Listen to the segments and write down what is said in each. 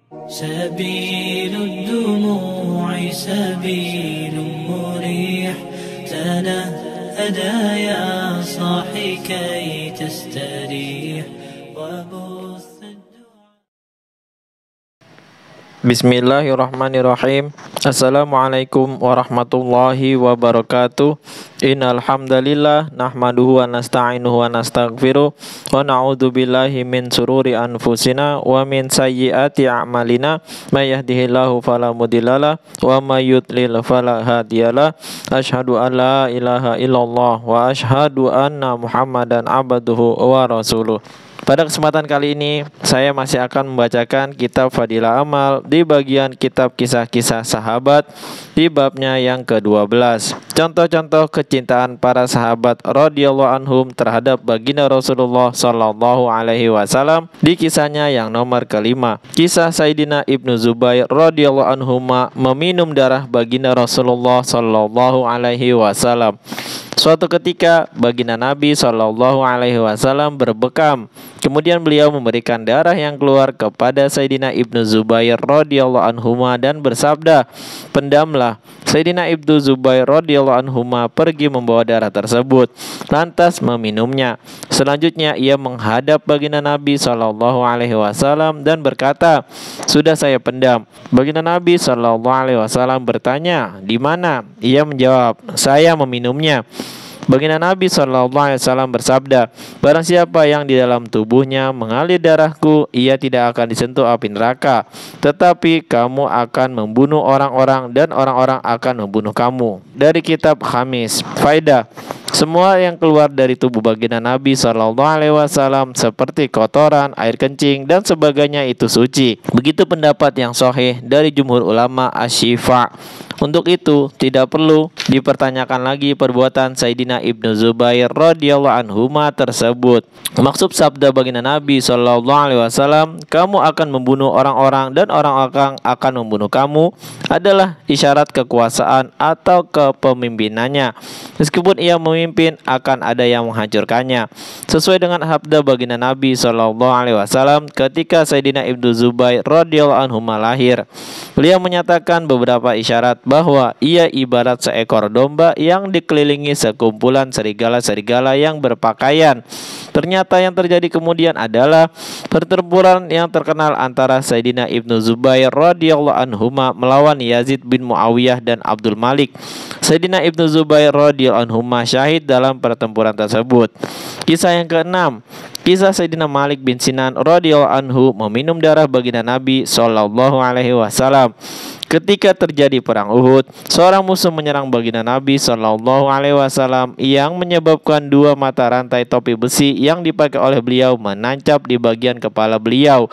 سبيل الدموع سبيل مريح تنهدى يا صاحي كي تستريح وبث Bismillahirrahmanirrahim. Assalamualaikum warahmatullahi wabarakatuh. Innal hamdalillah nahmaduhu wa nasta'inuhu wa nastaghfiruh wa na'udzu billahi min sururi anfusina wa min sayyiati a'malina may yahdihillahu fala mudhillalah wa may yudlil fala hadiyalah. Asyhadu an la ilaha illallah wa asyhadu anna Muhammadan abduhu wa rasuluh. Pada kesempatan kali ini, saya masih akan membacakan kitab Fadilah Amal di bagian kitab kisah-kisah sahabat di babnya yang ke-12. Contoh-contoh kecintaan para sahabat radhiyallahu anhum terhadap baginda Rasulullah sallallahu alaihi wasallam di kisahnya yang nomor kelima. Kisah Sayyidina Ibnu Zubair radhiyallahu anhuma meminum darah baginda Rasulullah sallallahu alaihi wasallam. Suatu ketika baginda Nabi Shallallahu Alaihi Wasallam berbekam. Kemudian beliau memberikan darah yang keluar kepada Sayyidina Ibnu Zubair radhiyallahu anhuma dan bersabda, "Pendamlah." Sayyidina Ibnu Zubair radhiyallahu anhuma pergi membawa darah tersebut, lantas meminumnya. Selanjutnya ia menghadap baginda Nabi Shallallahu Alaihi Wasallam dan berkata, "Sudah saya pendam." Baginda Nabi Shallallahu Alaihi Wasallam bertanya, "Di mana?" Ia menjawab, "Saya meminumnya." Baginda Nabi SAW bersabda, "Barang siapa yang di dalam tubuhnya mengalir darahku, ia tidak akan disentuh api neraka. Tetapi kamu akan membunuh orang-orang dan orang-orang akan membunuh kamu." Dari kitab Khamis. Faedah: semua yang keluar dari tubuh baginda Nabi SAW seperti kotoran, air kencing, dan sebagainya itu suci. Begitu pendapat yang sahih dari jumhur ulama asy-Syifa'. Untuk itu tidak perlu dipertanyakan lagi perbuatan Sayyidina Ibnu Zubair radhiyallahu anhuma tersebut. Maksud sabda baginda Nabi SAW, "Kamu akan membunuh orang-orang dan orang-orang akan membunuh kamu," adalah isyarat kekuasaan atau kepemimpinannya. Meskipun ia memimpin, akan ada yang menghancurkannya. Sesuai dengan sabda baginda Nabi SAW ketika Sayyidina Ibnu Zubair radhiyallahu anhuma lahir. Beliau menyatakan beberapa isyarat bahwa ia ibarat seekor domba yang dikelilingi sekumpulan serigala-serigala yang berpakaian. Ternyata yang terjadi kemudian adalah pertempuran yang terkenal antara Sayyidina Ibnu Zubair radhiyallahu anhuma melawan Yazid bin Muawiyah dan Abdul Malik. Sayyidina Ibnu Zubair radhiyallahu anhuma syahid dalam pertempuran tersebut. Kisah yang keenam, kisah Sayyidina Malik bin Sinan radhiyallahu anhu meminum darah baginda Nabi sallallahu alaihi wasallam. Ketika terjadi perang Uhud, seorang musuh menyerang baginda Nabi sallallahu alaihi wasallam yang menyebabkan dua mata rantai topi besi yang dipakai oleh beliau menancap di bagian kepala beliau.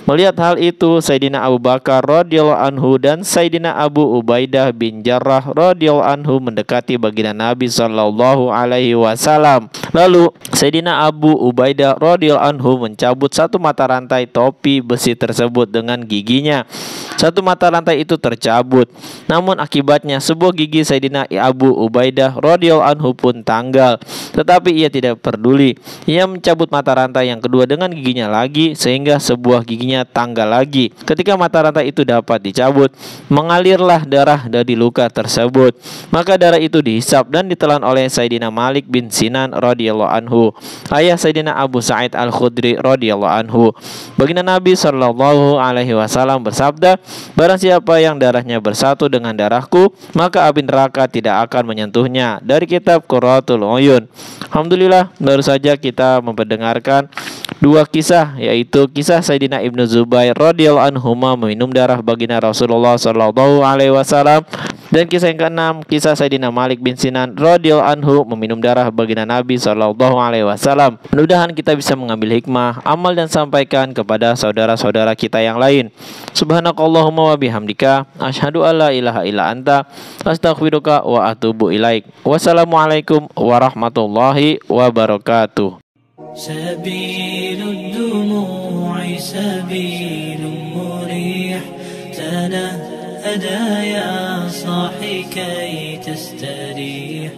Melihat hal itu, Sayyidina Abu Bakar radhiyallahu anhu dan Sayyidina Abu Ubaidah bin Jarrah radhiyallahu anhu mendekati baginda Nabi sallallahu alaihi wasallam. Lalu Sayyidina Abu Ubaidah radhiyallahu anhu mencabut satu mata rantai topi besi tersebut dengan giginya. Satu mata rantai itu tercabut. Namun akibatnya sebuah gigi Sayyidina Abu Ubaidah radhiyallahu anhu pun tanggal. Tetapi ia tidak peduli. Ia mencabut mata rantai yang kedua dengan giginya lagi sehingga sebuah giginya tanggal lagi. Ketika mata rantai itu dapat dicabut, mengalirlah darah dari luka tersebut. Maka darah itu dihisap dan ditelan oleh Sayyidina Malik bin Sinan radhiyallahu anhu, ayah Sayyidina Abu Sa'id Al-Khudri radhiyallahu anhu. Baginda Nabi sallallahu alaihi wasallam bersabda, "Barang siapa yang darahnya bersatu dengan darahku, maka api neraka tidak akan menyentuhnya." Dari kitab Qurratul Uyun. Alhamdulillah, baru saja kita mendengarkan dua kisah, yaitu kisah Sayyidina Ibnu Zubair radhiyallahu anhu meminum darah baginda Rasulullah sallallahu alaihi wasallam, dan kisah yang keenam, kisah Sayyidina Malik bin Sinan radhiyallahu anhu meminum darah baginda Nabi sallallahu alaihi wasallam. Mudah-mudahan kita bisa mengambil hikmah, amal dan sampaikan kepada saudara-saudara kita yang lain. Subhanakallahumma wa bihamdika, asyhadu alla ilaha illa anta, astaghfiruka wa atubu ilaik. Wassalamualaikum warahmatullahi wabarakatuh. سبيل الدموع سبيل مريح تنهدى يا صاحي كي تستريح